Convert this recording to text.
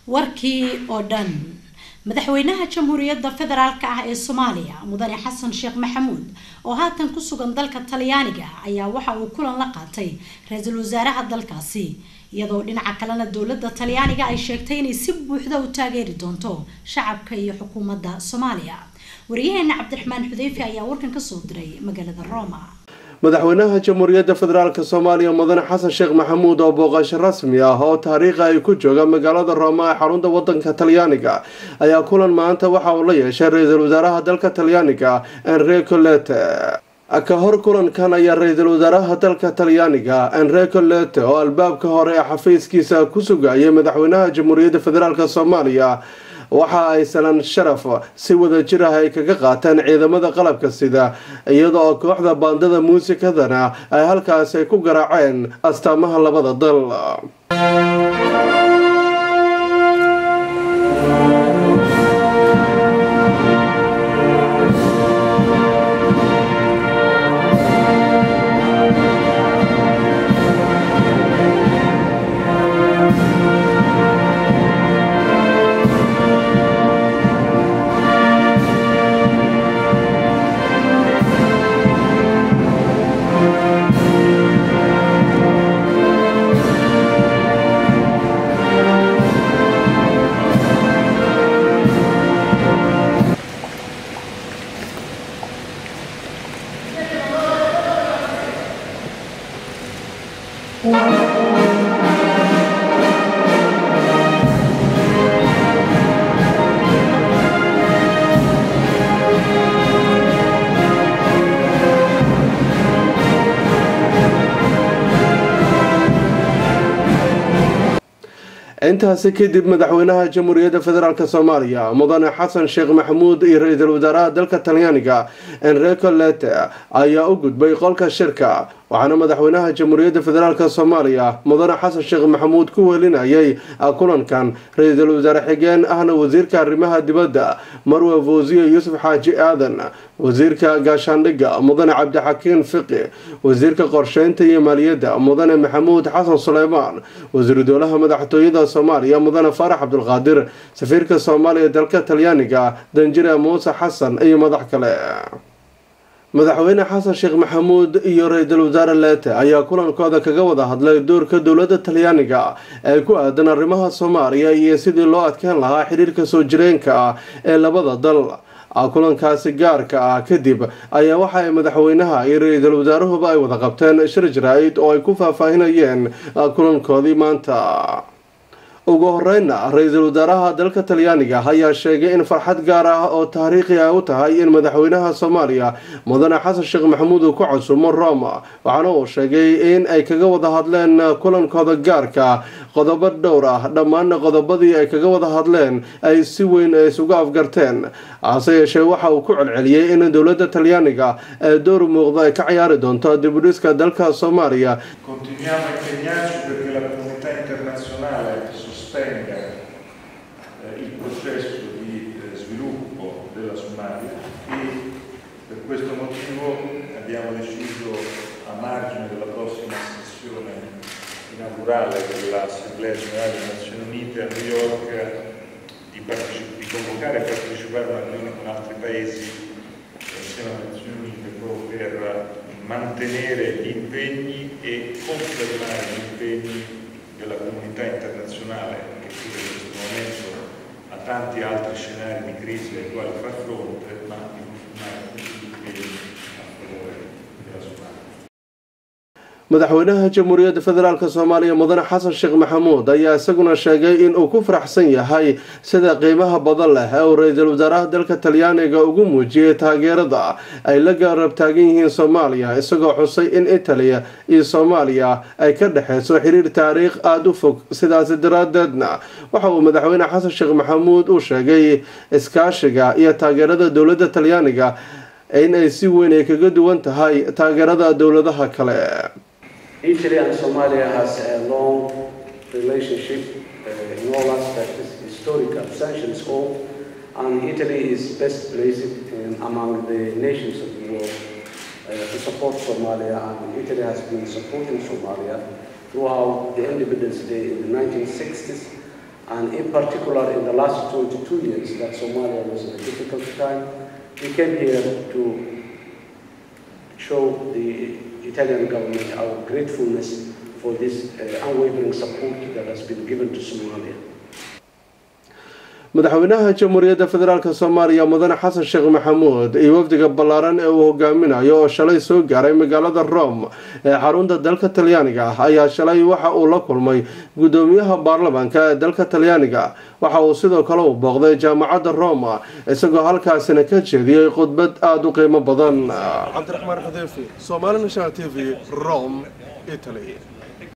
warkii oo dhan madaxweynaha jamhuuriyadda federaalka ah ee Soomaaliya mudane Xasan Sheekh Maxamuud oo haatan ku sugan dalka Talyaaniga ayaa waxa uu kulan la qaatay ra'iisul wasaaraha dalkaasi iyadoo dhinaca kalena dawladda Talyaaniga ay sheegtay inay si buuxda u taageeri doonto shacabka iyo xukuumadda Soomaaliya wariyaheena Cabdiraxmaan Xudayfi ayaa warkan ka soo diray magaalada Roma madaxweynaha jamhuuriyadda federaalka Soomaaliya mudane Xasan Sheekh Maxamuud oo booqasho rasmi ah oo taariikhi ay ku jooga magaalada Roma ee xarunta wadanka Talyaaniga ayaa kulan maanta waxa uu la yeeshay ra'iisul wasaaraha dalka Talyaaniga Enrico Letta ka hor kulankan ayaa ra'iisul wasaaraha dalka Talyaaniga Enrico Letta oo albaabka hore ee xafiiskiisa ku sugayay madaxweynaha jamhuuriyadda federaalka Soomaaliya waxa ay salan sharaf si wada jir ah ay kaga qaateen ciidamada qalabka sida iyadoo kooxda baandada muusikadana ay halkaas ku garaaceen astaamaha labada dal intaasi kadib madaxweynaha jamhuuriyadda federaalka Soomaaliya mudane Xasan Sheekh Maxamuud iyo ra'iisul wasaaraha dalka Talyaaniga Enrico Letta ayaa u gudbay qolka shirka waxaana madaxweynaha jamhuuriyadda federaalka Soomaaliya mudane Xasan Sheekh Maxamuud ku welinayay kulankan ra'iisul wasaare xigeen ahna wasiirka arrimaha dibadda Marwe Fawziya Yuusuf Xaaji Aadan wasiirka gaashaandhigga mudane Cabdixakiin Fiqi wasiirka qorsheynta iyo maaliyadda mudane Maxamuud Xasan Suleymaan wasiir dowlaha madaxtooyada Soomaaliya mudane Faarax Cabdulqaadir safiirka Soomaaliya dalka Talyaaniga Danjire Muuse Xasan iyo madax kale madaxweyne Xasan Sheekh Maxamuud iyo ra'iisul wasaare Letta ayaa kulankooda kaga wada hadlay doorka dawladda Talyaaniga ee ku aadan arrimaha Soomaaliya iyo sidii loo adkeyn lahaa xiriirka soo jireenka ah ee labada dal kulankaasi gaarka ah kadib ayaa waxa ay madaxweynaha iyo ra'iisul wasaaruhuba ay wada qabteen shir jaraa'id oo ay ku faahfaahinayeen kulankoodii maanta ugu horeyna ra'iisul wasaaraha dalka Talyaaniga ayaa sheegay in farxad gaar ah oo taariikhi ah u tahay in madaxweynaha Soomaaliya mudane Xasan Sheekh Maxamuud uu ku casuumo Roma waxaana uu sheegay in ay kaga wada hadleen kulankooda gaarka qodobo dhowr ah dhammaan qodobadii ay kaga wada hadleen ay si weyn isugu afgarteen ase yeeshee waxa uu ku celceliyay in dawladda Talyaaniga ay door muuqda ay ka ciyaari doonto dib u dhiska dalka Soomaaliya continuiamo a impegnarci perché la comunità internazionale sostenga il processo di sviluppo della Somalia e per questo motivo abbiamo deciso a margine della prossima sessione inaugurale dell'Assemblea Generale delle Nazioni Unite a New York di convocare e partecipare a una riunione con altri paesi insieme alle Nazioni Unite proprio per mantenere gli impegni e confermare gli impegni della comunità internazionale che pure in questo momento ha tanti altri scenari di crisi ai quali far fronte, ma di continuare tutti gli impegni a favore della Somalia. madaxweynaha jamhuuriyadda federaalka Soomaaliya mudane Xasan Sheekh Maxamuud ayaa isaguna sheegay in uu ku faraxsan yahay sida qiimaha badan leh ee ra'iisul wasaaraha dalka Talyaaniga ugu muujiyay taageerada ay la garab taagan yihiin Soomaaliya isagoo xusay in Italy iyo Soomaaliya ay ka dhaxayso xiriir taariikh aad u fog sidaas daraadeedna waxa uu madaxweyne Xasan Sheekh Maxamuud u sheegay iskaashiga iyo taageerada dawladda Talyaaniga in ay si weyn kaga duwan tahay taageerada dawladaha kale Italy and Somalia has a long relationship in all aspects, historical, sanctions all, and Italy is best placed among the nations of the world to support Somalia, and Italy has been supporting Somalia throughout the Independence Day in the 1960s And in particular, in the last 22 years that Somalia was in a difficult time, we came here to show the Italian government our gratefulness for this unwavering support that has been given to Somalia. madaxweynaha jamhuuriyadda federaalk Soomaaliya mudane xasan sheekh maxamuud iyo wafdiga ballaaran ee uu hogaaminayo oo shalay soo gaaray magaalada Rome ee xarunta dalka Talyaaniga ayaa shalay waxa uu la kulmay gudoomiyaha baarlamaanka ee dalka Talyaaniga waxa uu sidoo kale u booqday jaamacadda Rome isagoo halkaasina ka jeediyay khudbad aad u qiimo badan. Cabdiraxmaan Xudeyfi, Somali National TV, Rome, Italy.